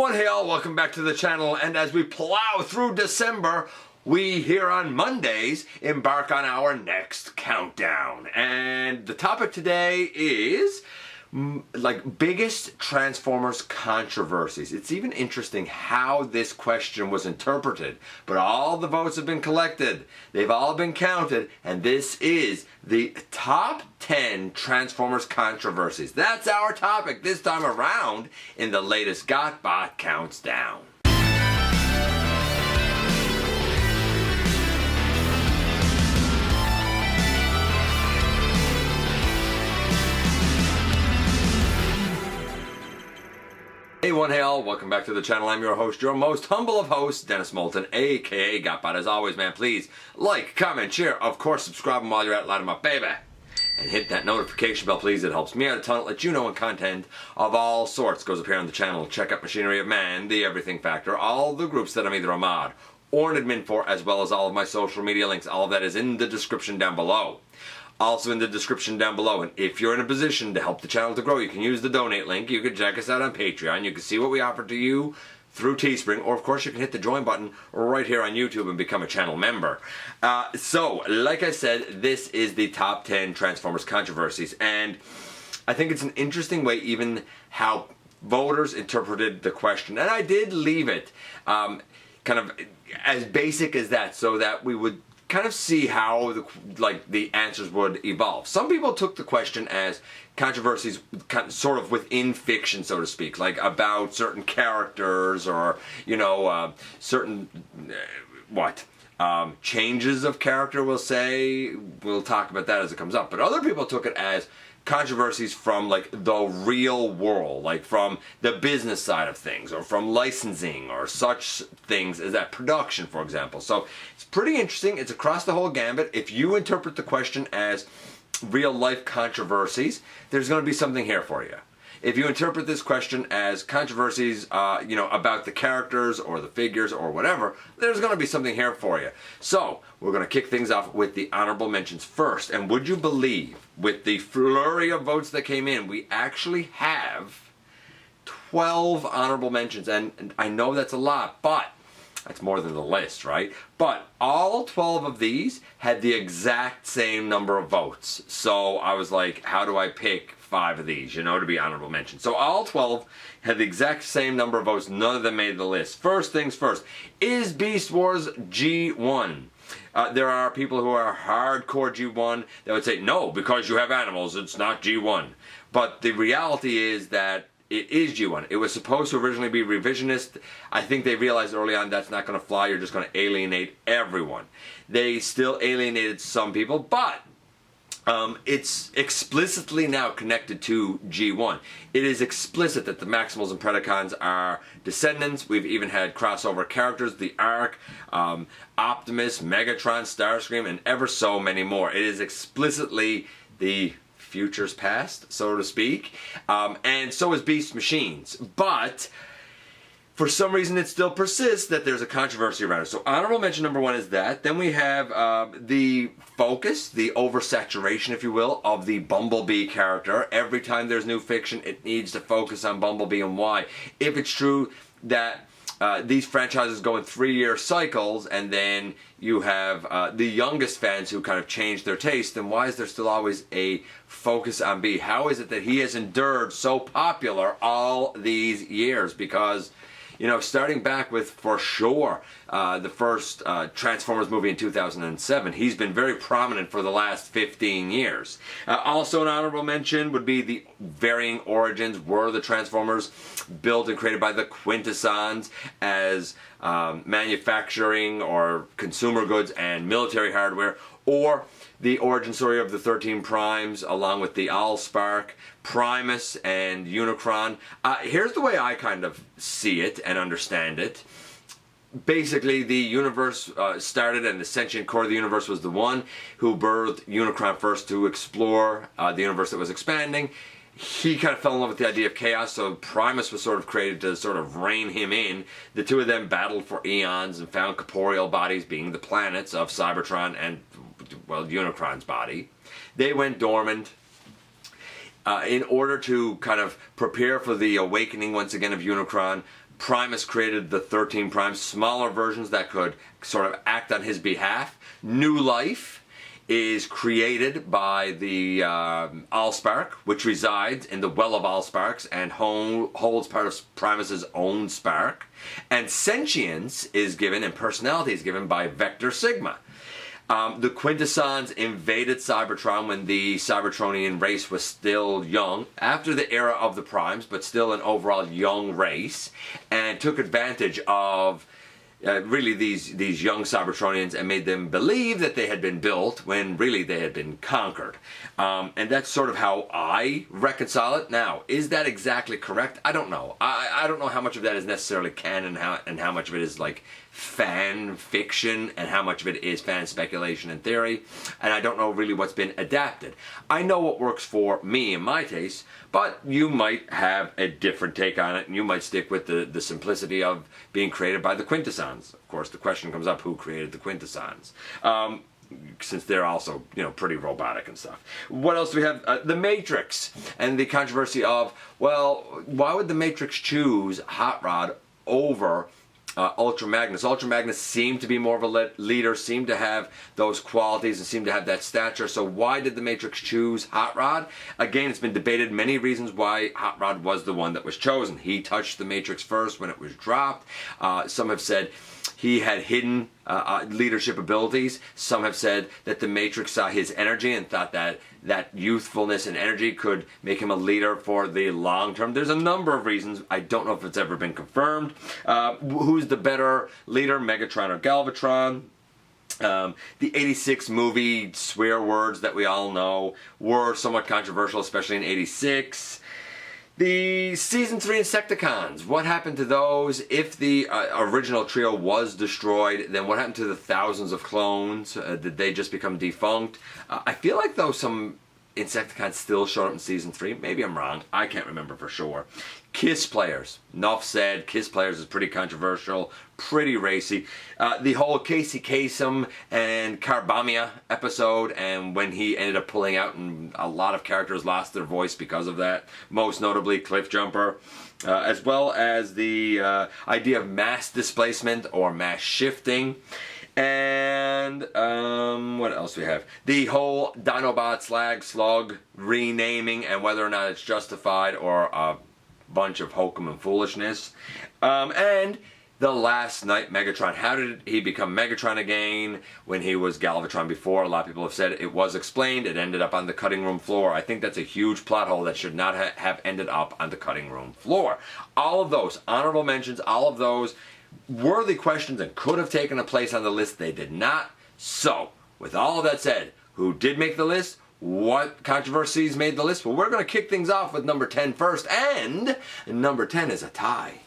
everyone, hey all, welcome back to the channel, and as we plow through December, we here on Mondays embark on our next countdown. And the topic today is biggest Transformers controversies. It's even interesting how this question was interpreted, but all the votes have been collected, they've all been counted, and this is the top 10 Transformers controversies. That's our topic this time around in the latest GotBot Counts Down. Hey one, hey all, welcome back to the channel. I'm your host, your most humble of hosts, Dennis Moulton, aka GotBot. As always, man, please like, comment, share, of course, subscribe, and while you're at it, light 'em up, baby. And hit that notification bell, please. It helps me out a ton. It lets you know when content of all sorts goes up here on the channel. Check out Machinery of Man, The Everything Factor, all the groups that I'm either a mod or an admin for, as well as all of my social media links. All of that is in the description down below. Also in the description down below, and if you're in a position to help the channel to grow, you can use the donate link. You can check us out on Patreon. You can see what we offer to you through Teespring, or of course you can hit the join button right here on YouTube and become a channel member. So, like I said, this is the top 10 Transformers controversies, and I think it's an interesting way even how voters interpreted the question, and I did leave it kind of as basic as that, so that we would kind of see how the answers would evolve. Some people took the question as controversies sort of within fiction, so to speak, like about certain characters or, you know, certain, changes of character, we'll say. We'll talk about that as it comes up. But other people took it as controversies from like the real world, like from the business side of things, or from licensing, or such things as that production, for example. So it's pretty interesting. It's across the whole gambit. If you interpret the question as real life controversies, there's going to be something here for you. If you interpret this question as controversies, you know, about the characters or the figures or whatever, there's going to be something here for you. So, we're going to kick things off with the honorable mentions first. And would you believe, with the flurry of votes that came in, we actually have 12 honorable mentions. And I know that's a lot, but that's more than the list, right? But all 12 of these had the exact same number of votes. So I was like, how do I pick 5 of these, you know, to be honorable mentions? So all 12 had the exact same number of votes. None of them made the list. First things first, is Beast Wars G1? There are people who are hardcore G1 that would say, no, because you have animals, it's not G1. But the reality is that it is G1. It was supposed to originally be revisionist. I think they realized early on that's not going to fly. You're just going to alienate everyone. They still alienated some people, but it's explicitly now connected to G1. It is explicit that the Maximals and Predacons are descendants. We've even had crossover characters, the Ark, Optimus, Megatron, Starscream, and ever so many more. It is explicitly the future's past, so to speak, and so is Beast Machines. But for some reason it still persists that there's a controversy around it. So honorable mention number 1 is that. Then we have the focus, the oversaturation, if you will, of the Bumblebee character. Every time there's new fiction, it needs to focus on Bumblebee and why. If it's true that these franchises go in 3-year cycles, and then you have the youngest fans who kind of change their taste, then why is there still always a focus on B? How is it that he has endured so popular all these years? Because, you know, starting back with, for sure, the first Transformers movie in 2007, he's been very prominent for the last 15 years. Also an honorable mention would be the varying origins. Were the Transformers built and created by the Quintessons as manufacturing or consumer goods and military hardware, or the origin story of the 13 Primes along with the Allspark, Primus, and Unicron? Here's the way I kind of see it and understand it. Basically, the universe started, and the sentient core of the universe was the one who birthed Unicron first to explore the universe that was expanding. He kind of fell in love with the idea of chaos, so Primus was sort of created to sort of rein him in. The two of them battled for eons and found corporeal bodies, being the planets of Cybertron and, well, Unicron's body. They went dormant. In order to kind of prepare for the awakening once again of Unicron, Primus created the 13 Primes, smaller versions that could sort of act on his behalf. New life is created by the Allspark, which resides in the Well of Allsparks and holds part of Primus's own spark. And sentience is given and personality is given by Vector Sigma. The Quintessons invaded Cybertron when the Cybertronian race was still young, after the era of the Primes, but still an overall young race, and took advantage of really these young Cybertronians and made them believe that they had been built when really they had been conquered. And that's sort of how I reconcile it. Now, is that exactly correct? I don't know. I don't know how much of that is necessarily canon and how much of it is like fan fiction and how much of it is fan speculation and theory, and I don't know really what's been adapted. I know what works for me and my taste, but you might have a different take on it, and you might stick with the simplicity of being created by the Quintessons. Of course, the question comes up, who created the Quintessons? Since they're also, pretty robotic and stuff. What else do we have? The Matrix, and the controversy of, well, why would the Matrix choose Hot Rod over Ultra Magnus? Ultra Magnus seemed to be more of a leader, seemed to have those qualities and seemed to have that stature. So why did the Matrix choose Hot Rod? Again, it's been debated many reasons why Hot Rod was the one that was chosen. He touched the Matrix first when it was dropped. Some have said he had hidden leadership abilities. Some have said that the Matrix saw his energy and thought that youthfulness and energy could make him a leader for the long term. There's a number of reasons. I don't know if it's ever been confirmed. Who's the better leader, Megatron or Galvatron? The 86 movie swear words that we all know were somewhat controversial, especially in 86. The Season 3 Insecticons, what happened to those? If the original trio was destroyed, then what happened to the thousands of clones? Did they just become defunct? I feel like though some Insecticons still showed up in Season 3. Maybe I'm wrong. I can't remember for sure. Kiss Players. Enough said. Kiss Players is pretty controversial, pretty racy. The whole Casey Kasem and Carbamia episode, and when he ended up pulling out and a lot of characters lost their voice because of that, most notably Cliff Jumper, as well as the idea of mass displacement or mass shifting. And what else do we have? The whole Dinobot Slag Slug renaming and whether or not it's justified or a bunch of hokum and foolishness. And the last night Megatron. How did he become Megatron again when he was Galvatron before? A lot of people have said it was explained. It ended up on the cutting room floor. I think that's a huge plot hole that should not have ended up on the cutting room floor. All of those honorable mentions, all of those worthy questions and could have taken a place on the list. They did not. So, with all of that said, who did make the list? What controversies made the list? Well, we're going to kick things off with number 10 first, and number 10 is a tie.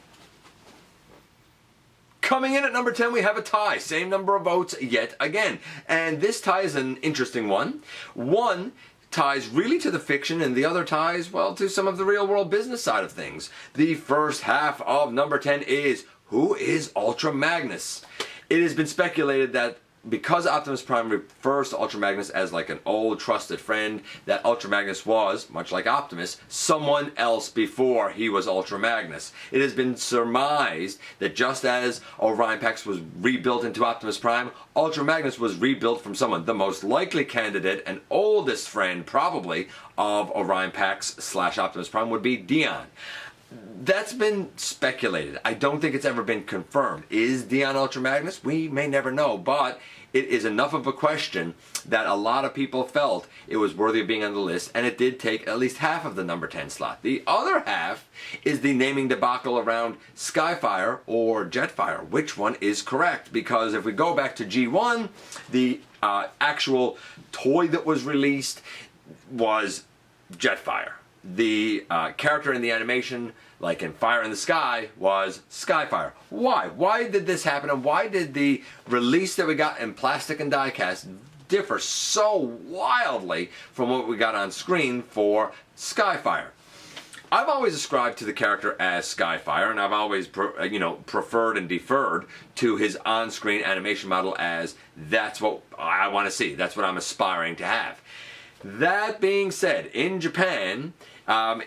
Coming in at number 10, we have a tie. Same number of votes yet again. And this tie is an interesting one. One ties really to the fiction, and the other ties, well, to some of the real-world business side of things. The first half of number 10 is, who is Ultra Magnus? It has been speculated that because Optimus Prime refers to Ultra Magnus as like an old trusted friend, that Ultra Magnus was, much like Optimus, someone else before he was Ultra Magnus. It has been surmised that just as Orion Pax was rebuilt into Optimus Prime, Ultra Magnus was rebuilt from someone. The most likely candidate and oldest friend probably of Orion Pax / Optimus Prime would be Dion. That's been speculated. I don't think it's ever been confirmed. Is Dion Ultra Magnus? We may never know, but it is enough of a question that a lot of people felt it was worthy of being on the list, and it did take at least half of the number 10 slot. The other half is the naming debacle around Skyfire or Jetfire. Which one is correct? Because if we go back to G1, the actual toy that was released was Jetfire. The character in the animation, like in Fire in the Sky, was Skyfire. Why? Why did this happen, and why did the release that we got in plastic and die-cast differ so wildly from what we got on screen for Skyfire? I've always ascribed to the character as Skyfire, and I've always preferred and deferred to his on-screen animation model as that's what I want to see. That's what I'm aspiring to have. That being said, in Japan,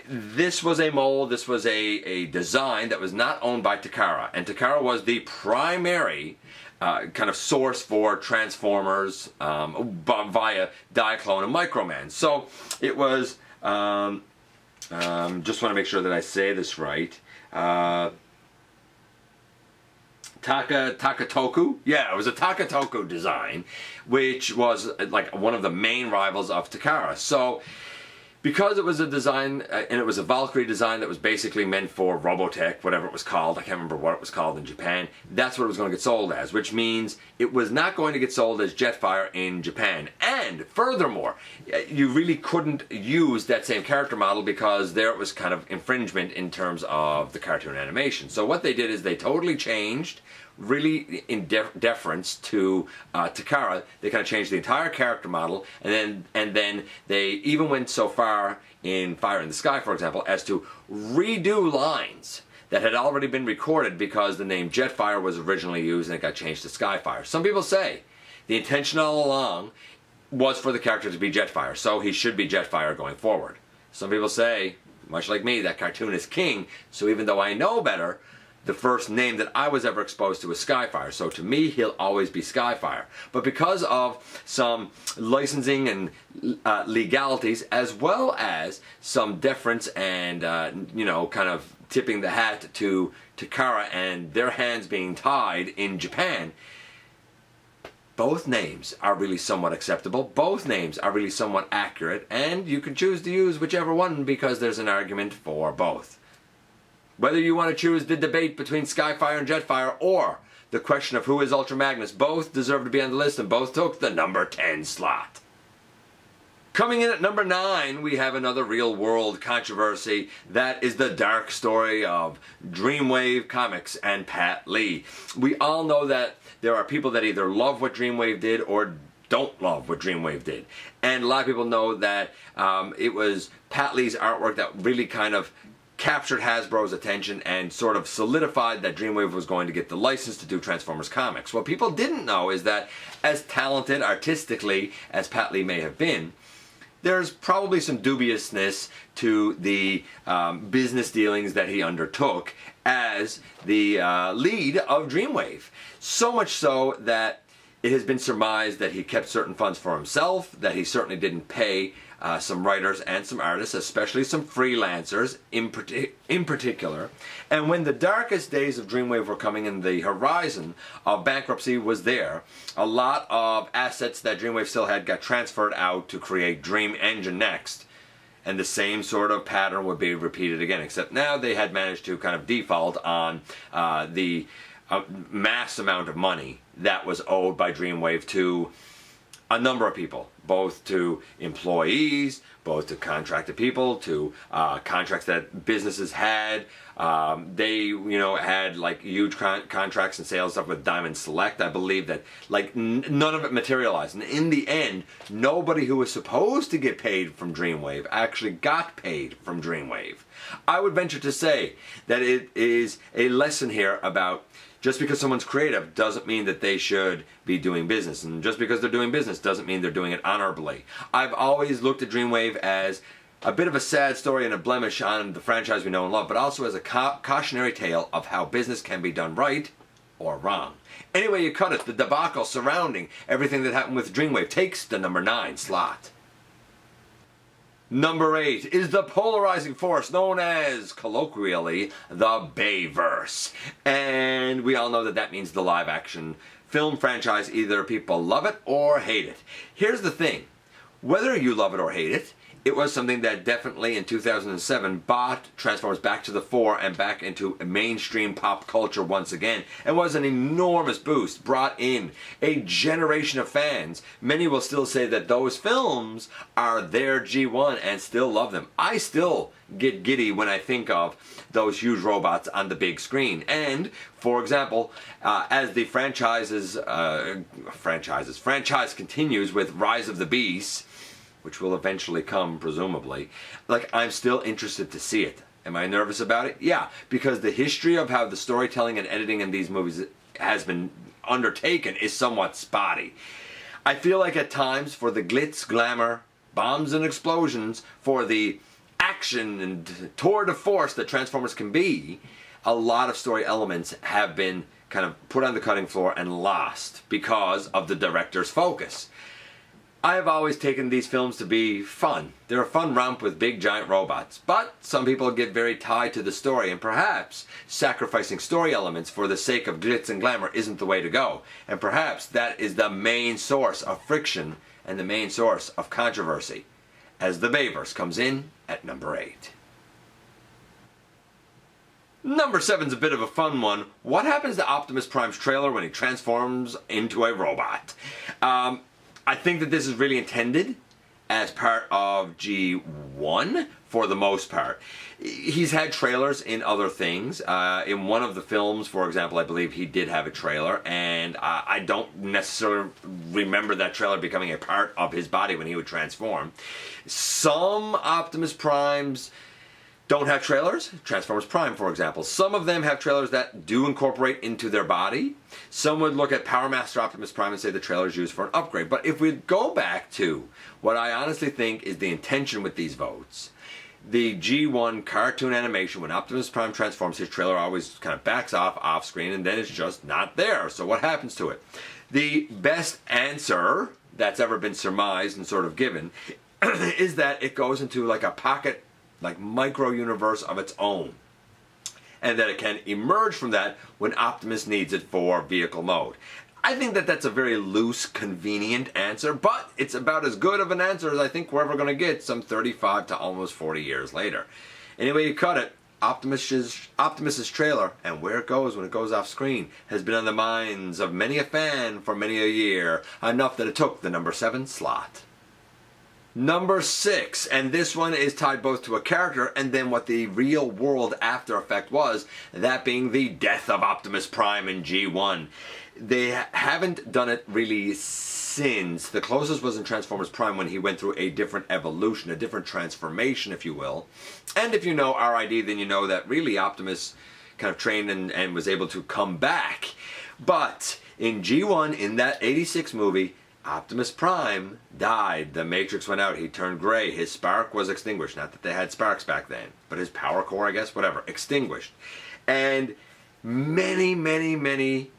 this was a mold, this was a design that was not owned by Takara. And Takara was the primary kind of source for Transformers via Diaclone and Microman. So it was, just want to make sure that I say this right. Takatoku? Yeah, it was a Takatoku design, which was like one of the main rivals of Takara. So, because it was a design, and it was a Valkyrie design that was basically meant for Robotech, whatever it was called, I can't remember what it was called in Japan, that's what it was going to get sold as, which means it was not going to get sold as Jetfire in Japan. And furthermore, you really couldn't use that same character model because there it was kind of infringement in terms of the cartoon animation. So what they did is they totally changed, really in deference to Takara, they kind of changed the entire character model, and then they even went so far in Fire in the Sky, for example, as to redo lines that had already been recorded because the name Jetfire was originally used and it got changed to Skyfire. Some people say the intention all along was for the character to be Jetfire, so he should be Jetfire going forward. Some people say, much like me, that cartoon is king, so even though I know better, the first name that I was ever exposed to was Skyfire. So to me, he'll always be Skyfire. But because of some licensing and legalities, as well as some deference and, kind of tipping the hat to Takara and their hands being tied in Japan, both names are really somewhat acceptable. Both names are really somewhat accurate. And you can choose to use whichever one because there's an argument for both. Whether you want to choose the debate between Skyfire and Jetfire or the question of who is Ultra Magnus, both deserve to be on the list and both took the number 10 slot. Coming in at number 9, we have another real-world controversy. That is the dark story of Dreamwave Comics and Pat Lee. We all know that there are people that either love what Dreamwave did or don't love what Dreamwave did. And a lot of people know that it was Pat Lee's artwork that really kind of captured Hasbro's attention and sort of solidified that Dreamwave was going to get the license to do Transformers comics. What people didn't know is that as talented artistically as Pat Lee may have been, there's probably some dubiousness to the business dealings that he undertook as the lead of Dreamwave. So much so that it has been surmised that he kept certain funds for himself, that he certainly didn't pay some writers and some artists, especially some freelancers in particular. And when the darkest days of Dreamwave were coming and the horizon of bankruptcy was there, a lot of assets that Dreamwave still had got transferred out to create Dream Engine next. And the same sort of pattern would be repeated again, except now they had managed to kind of default on the mass amount of money that was owed by Dreamwave to a number of people, both to employees, both to contracted people, to contracts that businesses had. They, had like huge contracts and sales stuff with Diamond Select. I believe that none of it materialized. And in the end, nobody who was supposed to get paid from Dreamwave actually got paid from Dreamwave. I would venture to say that it is a lesson here about just because someone's creative doesn't mean that they should be doing business. And just because they're doing business doesn't mean they're doing it honorably. I've always looked at Dreamwave as a bit of a sad story and a blemish on the franchise we know and love, but also as a cautionary tale of how business can be done right or wrong. Anyway you cut it, the debacle surrounding everything that happened with Dreamwave takes the number 9 slot. Number 8 is the polarizing force known as, colloquially, the Bayverse. And we all know that that means the live-action film franchise. Either people love it or hate it. Here's the thing. Whether you love it or hate it, it was something that definitely in 2007 brought Transformers back to the fore and back into mainstream pop culture once again, and was an enormous boost, brought in a generation of fans. Many will still say that those films are their G1 and still love them. I still get giddy when I think of those huge robots on the big screen. And, for example, as the franchise continues with Rise of the Beasts, which will eventually come, presumably, I'm still interested to see it. Am I nervous about it? Yeah, because the history of how the storytelling and editing in these movies has been undertaken is somewhat spotty. I feel like at times, for the glitz, glamour, bombs and explosions for the action and tour de force that Transformers can be, a lot of story elements have been kind of put on the cutting floor and lost because of the director's focus. I have always taken these films to be fun. They're a fun romp with big giant robots, but some people get very tied to the story, and perhaps sacrificing story elements for the sake of glitz and glamour isn't the way to go. And perhaps that is the main source of friction and the main source of controversy, as the Bayverse comes in at number 8. Number 7's a bit of a fun one. What happens to Optimus Prime's trailer when he transforms into a robot? I think that this is really intended as part of G1 for the most part. He's had trailers in other things. In one of the films, for example, I believe he did have a trailer, and I don't necessarily remember that trailer becoming a part of his body when he would transform. Some Optimus Primes don't have trailers. Transformers Prime, for example. Some of them have trailers that do incorporate into their body. Some would look at Power Master Optimus Prime and say the trailer is used for an upgrade. But if we go back to what I honestly think is the intention with these votes, the G1 cartoon animation, when Optimus Prime transforms, his trailer always kind of backs off screen, and then it's just not there. So what happens to it? The best answer that's ever been surmised and sort of given is that it goes into like a pocket, like micro universe of its own, and that it can emerge from that when Optimus needs it for vehicle mode. I think that that's a very loose, convenient answer, but it's about as good of an answer as I think we're ever going to get some 35 to almost 40 years later. Anyway you cut it, Optimus's trailer, and where it goes when it goes off screen, has been on the minds of many a fan for many a year, enough that it took the number 7 slot. Number 6, and this one is tied both to a character and then what the real world after effect was, that being the death of Optimus Prime in G1. They haven't done it really since. The closest was in Transformers Prime when he went through a different evolution, a different transformation, if you will. And if you know RID, then you know that really Optimus kind of trained and was able to come back. But in G1, in that 86 movie, Optimus Prime died. The Matrix went out. He turned gray. His spark was extinguished. Not that they had sparks back then, but his power core, I guess, whatever, extinguished. And many,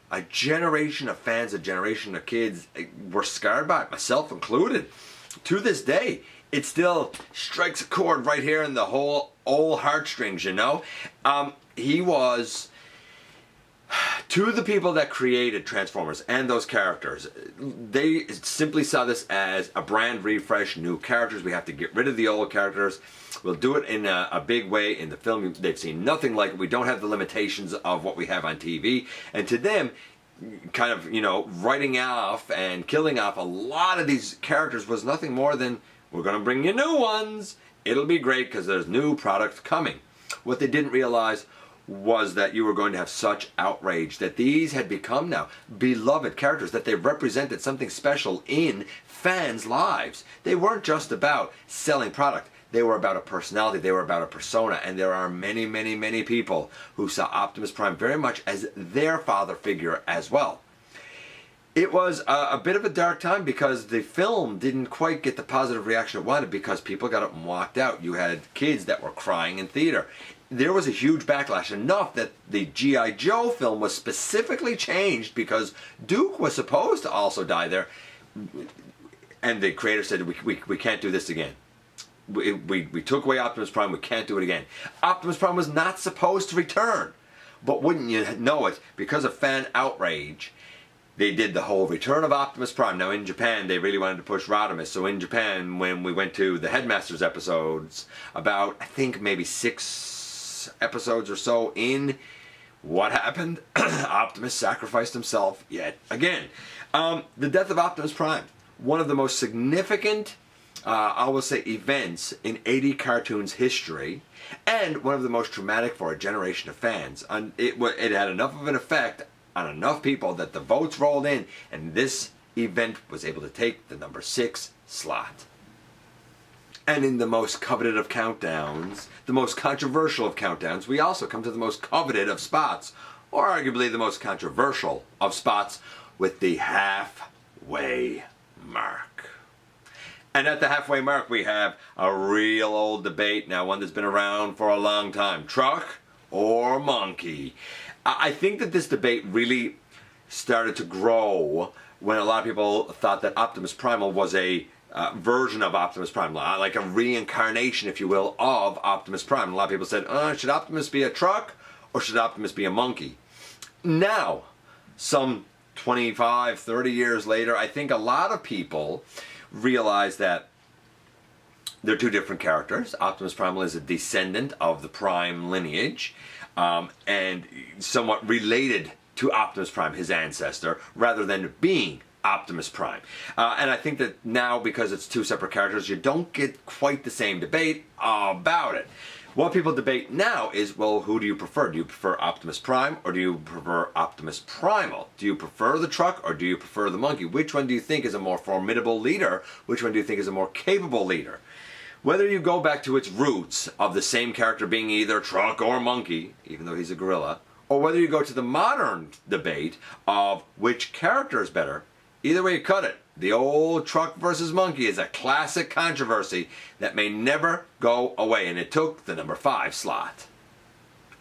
a generation of fans, a generation of kids were scarred by it, myself included. To this day, it still strikes a chord right here in the whole old heartstrings, you know? He was... To the people that created Transformers and those characters, they simply saw this as a brand refresh, new characters. We have to get rid of the old characters. We'll do it in a big way in the film. They've seen nothing like it. We don't have the limitations of what we have on TV. And to them, kind of, you know, writing off and killing off a lot of these characters was nothing more than, we're going to bring you new ones. It'll be great because there's new product coming. What they didn't realize was that you were going to have such outrage that these had become now beloved characters, that they represented something special in fans' lives. They weren't just about selling product. They were about a personality. They were about a persona. And there are many people who saw Optimus Prime very much as their father figure as well. It was a bit of a dark time because the film didn't quite get the positive reaction it wanted because people got up and walked out. You had kids that were crying in theater. There was a huge backlash, enough that the G.I. Joe film was specifically changed because Duke was supposed to also die there. And the creator said, we can't do this again. We took away Optimus Prime, we can't do it again. Optimus Prime was not supposed to return. But wouldn't you know it, because of fan outrage, they did the whole Return of Optimus Prime. Now in Japan, they really wanted to push Rodimus. So in Japan, when we went to the Headmasters episodes, about, I think, maybe 6 episodes or so in, what happened? Optimus sacrificed himself yet again. The death of Optimus Prime, one of the most significant, I will say, events in 80 cartoons history, and one of the most traumatic for a generation of fans. And it had enough of an effect on enough people that the votes rolled in, and this event was able to take the number 6 slot. And in the most coveted of countdowns, the most controversial of countdowns, we also come to the most coveted of spots, or arguably the most controversial of spots, with the halfway mark. And at the halfway mark, we have a real old debate, now one that's been around for a long time. Truck or monkey? I think that this debate really started to grow when a lot of people thought that Optimus Primal was a version of Optimus Prime, like a reincarnation, if you will, of Optimus Prime. A lot of people said, should Optimus be a truck or should Optimus be a monkey? Now, some 25, 30 years later, I think a lot of people realize that they're two different characters. Optimus Primal is a descendant of the Prime lineage, and somewhat related to Optimus Prime, his ancestor, rather than being Optimus Prime. And I think that now, because it's two separate characters, you don't get quite the same debate about it. What people debate now is, well, who do you prefer? Do you prefer Optimus Prime or do you prefer Optimus Primal? Do you prefer the truck or do you prefer the monkey? Which one do you think is a more formidable leader? Which one do you think is a more capable leader? Whether you go back to its roots of the same character being either truck or monkey, even though he's a gorilla, or whether you go to the modern debate of which character is better, either way you cut it, the old truck versus monkey is a classic controversy that may never go away, and it took the number 5 slot.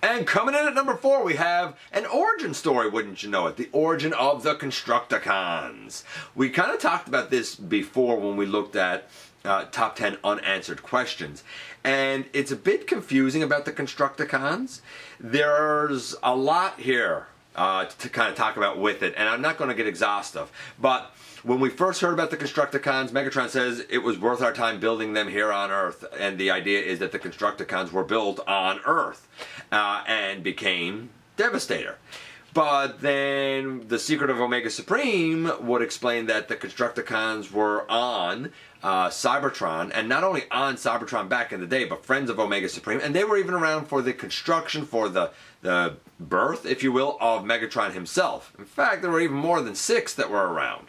And coming in at number 4, we have an origin story, wouldn't you know it? The origin of the Constructicons. We kind of talked about this before when we looked at top 10 unanswered questions. And it's a bit confusing about the Constructicons. There's a lot here to kind of talk about with it, and I'm not going to get exhaustive. But when we first heard about the Constructicons, Megatron says it was worth our time building them here on Earth, and the idea is that the Constructicons were built on Earth and became Devastator. But then the Secret of Omega Supreme would explain that the Constructicons were on Cybertron, and not only on Cybertron back in the day, but friends of Omega Supreme, and they were even around for the construction, for the birth, if you will, of Megatron himself. In fact, there were even more than 6 that were around.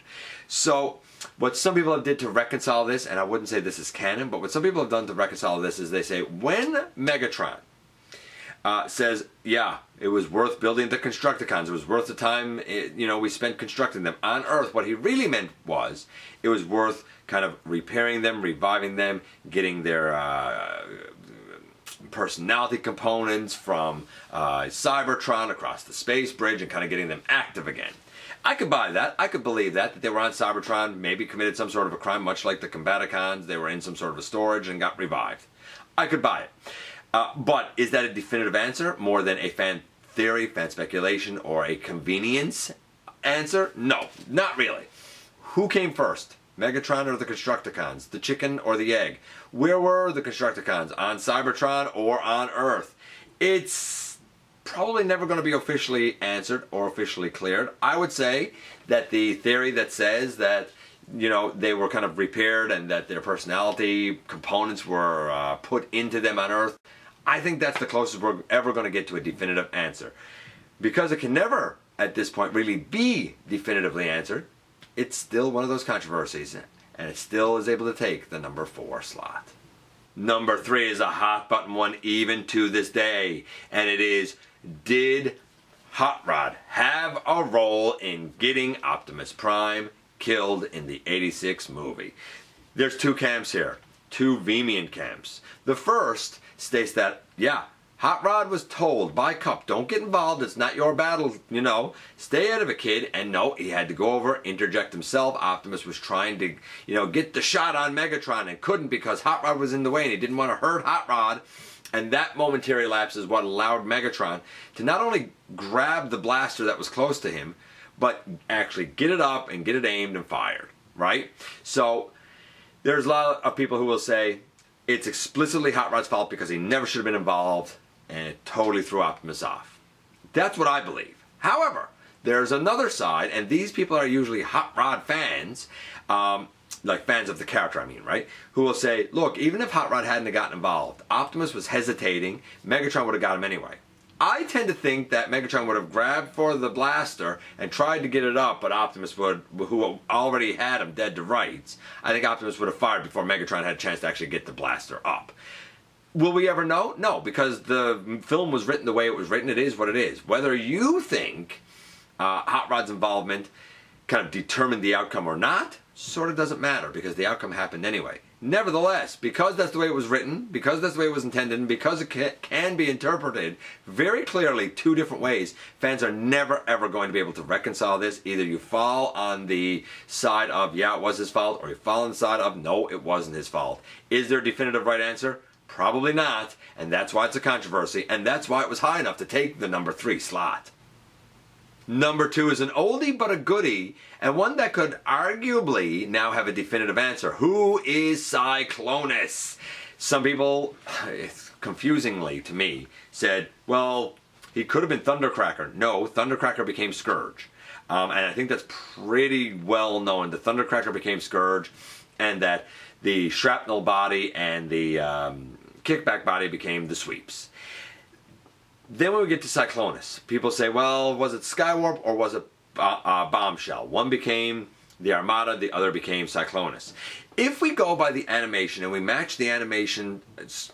So what some people have did to reconcile this, and I wouldn't say this is canon, but what some people have done to reconcile this is they say, when Megatron says, yeah, it was worth building the Constructicons, it was worth the time we spent constructing them on Earth, what he really meant was it was worth kind of repairing them, reviving them, getting their personality components from Cybertron across the space bridge and kind of getting them active again. I could buy that. I could believe that they were on Cybertron, maybe committed some sort of a crime, much like the Combaticons. They were in some sort of a storage and got revived. I could buy it. But is that a definitive answer more than a fan theory, fan speculation, or a convenience answer? No, not really. Who came first? Megatron or the Constructicons? The chicken or the egg? Where were the Constructicons? On Cybertron or on Earth? It's probably never going to be officially answered or officially cleared. I would say that the theory that says that they were kind of repaired and that their personality components were put into them on Earth, I think that's the closest we're ever going to get to a definitive answer. Because it can never, at this point, really be definitively answered, it's still one of those controversies, and it still is able to take the number 4 slot. Number 3 is a hot button one even to this day, and it is, did Hot Rod have a role in getting Optimus Prime killed in the 86 movie? There's 2 camps here, 2 vehement camps. The first states that, yeah, Hot Rod was told by Cup, don't get involved, it's not your battle, stay out of it, kid. And no, he had to go over, interject himself. Optimus was trying to, get the shot on Megatron and couldn't because Hot Rod was in the way and he didn't want to hurt Hot Rod. And that momentary lapse is what allowed Megatron to not only grab the blaster that was close to him, but actually get it up and get it aimed and fired, right? So there's a lot of people who will say it's explicitly Hot Rod's fault because he never should have been involved, and it totally threw Optimus off. That's what I believe. However, there's another side, and these people are usually Hot Rod fans, like fans of the character, I mean, right? Who will say, look, even if Hot Rod hadn't gotten involved, Optimus was hesitating, Megatron would have got him anyway. I tend to think that Megatron would have grabbed for the blaster and tried to get it up, but Optimus would, who already had him dead to rights, I think Optimus would have fired before Megatron had a chance to actually get the blaster up. Will we ever know? No, because the film was written the way it was written. It is what it is. Whether you think Hot Rod's involvement kind of determined the outcome or not sort of doesn't matter, because the outcome happened anyway. Nevertheless, because that's the way it was written, because that's the way it was intended, and because it can be interpreted very clearly two different ways, fans are never ever going to be able to reconcile this. Either you fall on the side of, yeah, it was his fault, or you fall on the side of, no, it wasn't his fault. Is there a definitive right answer? Probably not, and that's why it's a controversy, and that's why it was high enough to take the number 3 slot. Number 2 is an oldie but a goodie, and one that could arguably now have a definitive answer. Who is Cyclops? Some people, confusingly to me, said, well, he could have been Thundercracker. No, Thundercracker became Scourge. And I think that's pretty well known. The Thundercracker became Scourge, and that the shrapnel body and the kickback body became the Sweeps. Then when we get to Cyclops, people say, well, was it Skywarp or was it Bombshell? One became the Armada, the other became Cyclops. If we go by the animation and we match the animation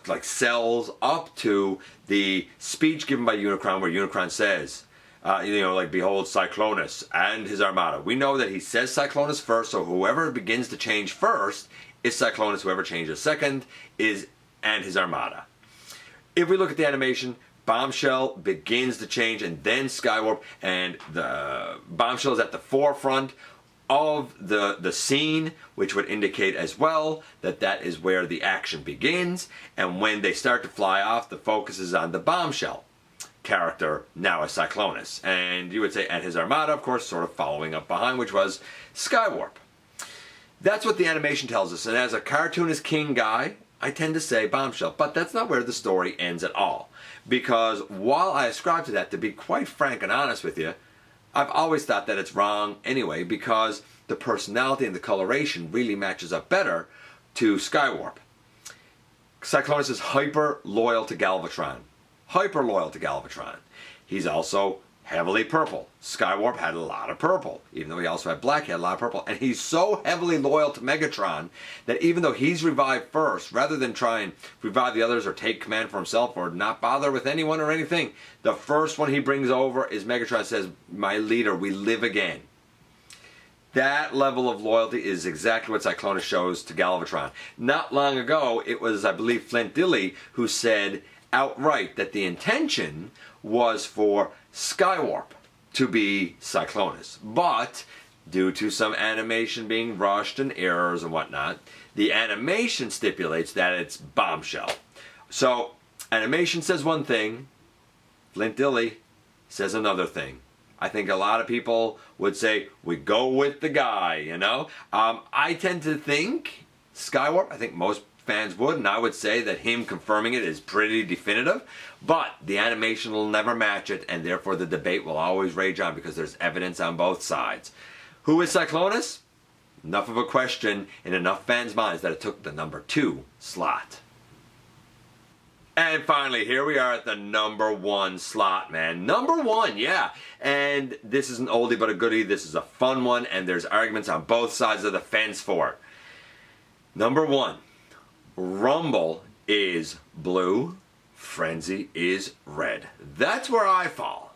like cells up to the speech given by Unicron, where Unicron says, like, behold Cyclops and his Armada. We know that he says Cyclops first, so whoever begins to change first is Cyclops, whoever changes second is and his Armada. If we look at the animation, Bombshell begins to change, and then Skywarp, and the Bombshell is at the forefront of the scene, which would indicate as well that that is where the action begins, and when they start to fly off, the focus is on the Bombshell character, now as Cyclops, and you would say, and his Armada, of course, sort of following up behind, which was Skywarp. That's what the animation tells us, and as a cartoonist king guy, I tend to say Bombshell, but that's not where the story ends at all. Because while I ascribe to that, to be quite frank and honest with you, I've always thought that it's wrong anyway, because the personality and the coloration really matches up better to Skywarp. Cyclops is hyper loyal to Galvatron. Hyper loyal to Galvatron. He's also heavily purple. Skywarp had a lot of purple. Even though he also had black, he had a lot of purple. And he's so heavily loyal to Megatron that even though he's revived first, rather than try and revive the others or take command for himself or not bother with anyone or anything, the first one he brings over is Megatron. Says, my leader, we live again. That level of loyalty is exactly what Cyclops shows to Galvatron. Not long ago, it was, I believe, Flint Dille who said outright that the intention was for Skywarp to be Cyclops, but due to some animation being rushed and errors and whatnot, the animation stipulates that it's Bombshell. So animation says one thing, Flint Dille says another thing. I think a lot of people would say we go with the guy, you know. I tend to think Skywarp. I think most fans would, and I would say that him confirming it is pretty definitive, but the animation will never match it, and therefore the debate will always rage on because there's evidence on both sides. Who is Cyclops? Enough of a question in enough fans' minds that it took the number 2 slot. And finally, here we are at the number 1 slot, man. Number 1, yeah. And this is an oldie but a goodie. This is a fun one, and there's arguments on both sides of the fence for it. Number 1. Rumble is blue, Frenzy is red. That's where I fall.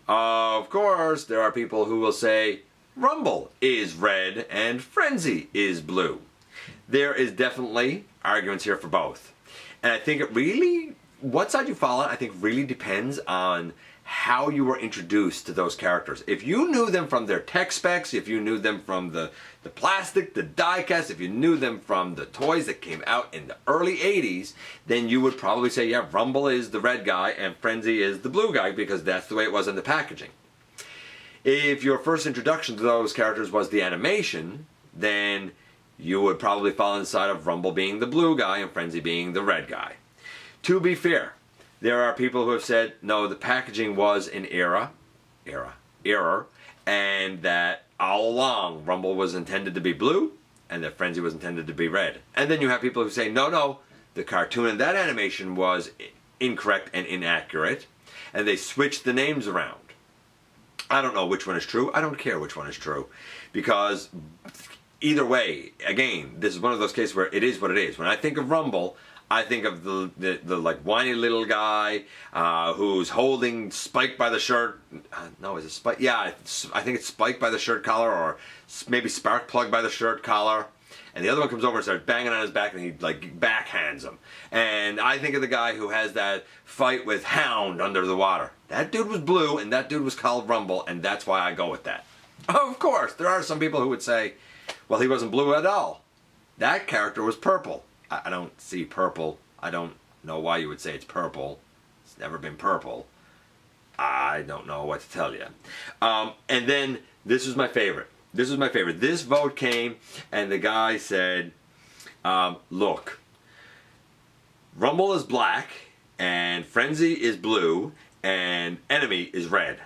Of course, there are people who will say Rumble is red and Frenzy is blue. There is definitely arguments here for both. And I think it really, what side you fall on, I think really depends on how you were introduced to those characters. If you knew them from their tech specs, if you knew them from the plastic, the die-cast, if you knew them from the toys that came out in the early 80s, then you would probably say, yeah, Rumble is the red guy and Frenzy is the blue guy, because that's the way it was in the packaging. If your first introduction to those characters was the animation, then you would probably fall on the side of Rumble being the blue guy and Frenzy being the red guy. To be fair, there are people who have said, no, the packaging was an error, and that all along Rumble was intended to be blue, and that Frenzy was intended to be red. And then you have people who say, no, the cartoon and that animation was incorrect and inaccurate, and they switched the names around. I don't know which one is true. I don't care which one is true, because either way, again, this is one of those cases where it is what it is. When I think of Rumble, I think of the like whiny little guy who's holding Spike by the shirt. No, is it Spike? Yeah, I think it's Spike by the shirt collar, or maybe Sparkplug by the shirt collar. And the other one comes over and starts banging on his back, and he like backhands him. And I think of the guy who has that fight with Hound under the water. That dude was blue, and that dude was called Rumble, and that's why I go with that. Of course, there are some people who would say, well, he wasn't blue at all. That character was purple. I don't see purple. I don't know why you would say it's purple. It's never been purple. I don't know what to tell you. And then, this was my favorite. This was my favorite. This vote came, and the guy said, look, Rumble is black, and Frenzy is blue, and Enemy is red.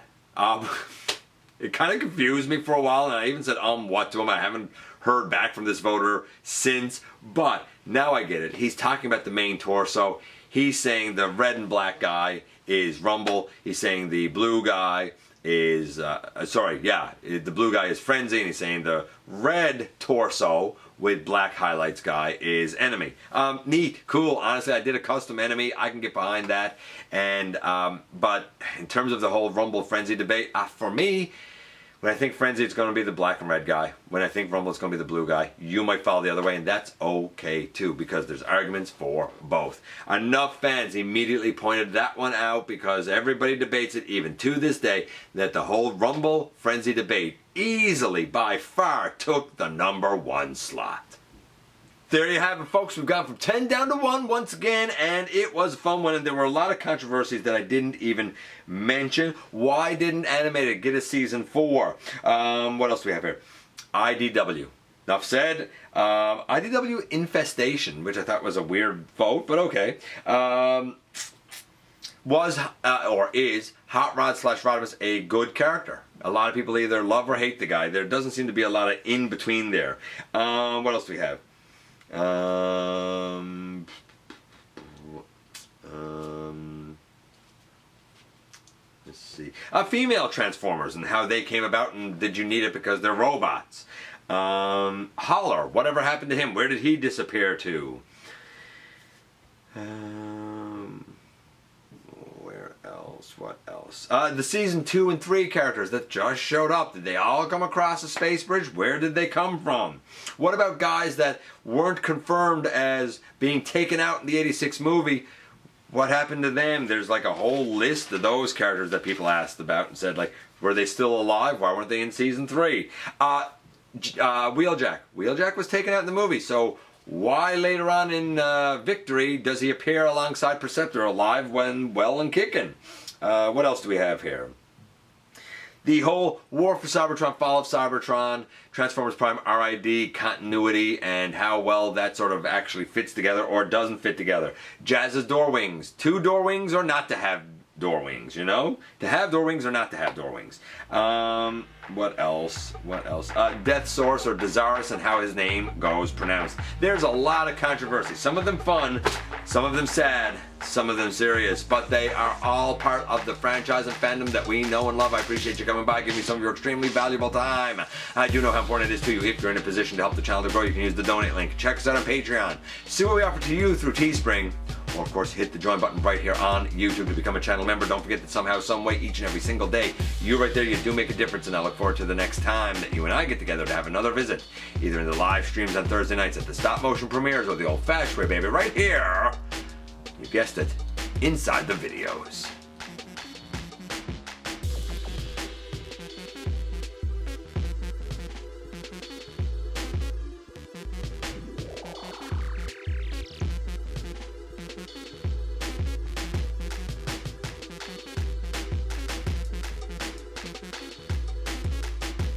It kind of confused me for a while, and I even said, what to him? I haven't heard back from this voter since, but now I get it. He's talking about the main torso. He's saying the red and black guy is Rumble. He's saying the blue guy is, the blue guy is Frenzy, and he's saying the red torso with black highlights guy is Enemy. Neat, cool. Honestly, I did a custom Enemy. I can get behind that. And but in terms of the whole Rumble Frenzy debate, for me, when I think Frenzy, it's going to be the black and red guy. When I think Rumble, it's going to be the blue guy. You might follow the other way, and that's okay too, because there's arguments for both. Enough fans immediately pointed that one out, because everybody debates it, even to this day, that the whole Rumble Frenzy debate easily, by far, took the #1 slot. There you have it, folks. We've gone from 10 down to 1 once again, and it was a fun one, and there were a lot of controversies that I didn't even mention. Why didn't Animated get a season 4? What else do we have here? IDW. Enough said. IDW Infestation, which I thought was a weird vote, but okay. Was, or is, Hot Rod / Rodimus a good character? A lot of people either love or hate the guy. There doesn't seem to be a lot of in-between there. What else do we have? Let's see. Female Transformers and how they came about, and did you need it because they're robots? Holler, whatever happened to him? Where did he disappear to? Where else? What else? The season 2 and 3 characters that just showed up. Did they all come across a space bridge? Where did they come from? What about guys that weren't confirmed as being taken out in the '86 movie? What happened to them? There's like a whole list of those characters that people asked about and said, like, were they still alive? Why weren't they in season 3? Wheeljack. Wheeljack was taken out in the movie, so why later on in Victory does he appear alongside Perceptor alive when well and kicking? What else do we have here? The whole War for Cybertron, Fall of Cybertron, Transformers Prime RID continuity, and how well that sort of actually fits together or doesn't fit together. Jazz's door wings. 2 door wings or not to have door wings, you know? To have door wings or not to have door wings. What else? What else? Death Source or Desirous and how his name goes pronounced. There's a lot of controversy. Some of them fun, some of them sad, some of them serious, but they are all part of the franchise and fandom that we know and love. I appreciate you coming by, giving me some of your extremely valuable time. I do know how important it is to you. If you're in a position to help the channel to grow, you can use the donate link. Check us out on Patreon. See what we offer to you through Teespring. Or, of course, hit the join button right here on YouTube to become a channel member. Don't forget that somehow, some way, each and every single day, you right there, you do make a difference, and I look forward to the next time that you and I get together to have another visit, either in the live streams on Thursday nights at the stop motion premieres or the old-fashioned way, baby, right here, you guessed it, inside the videos.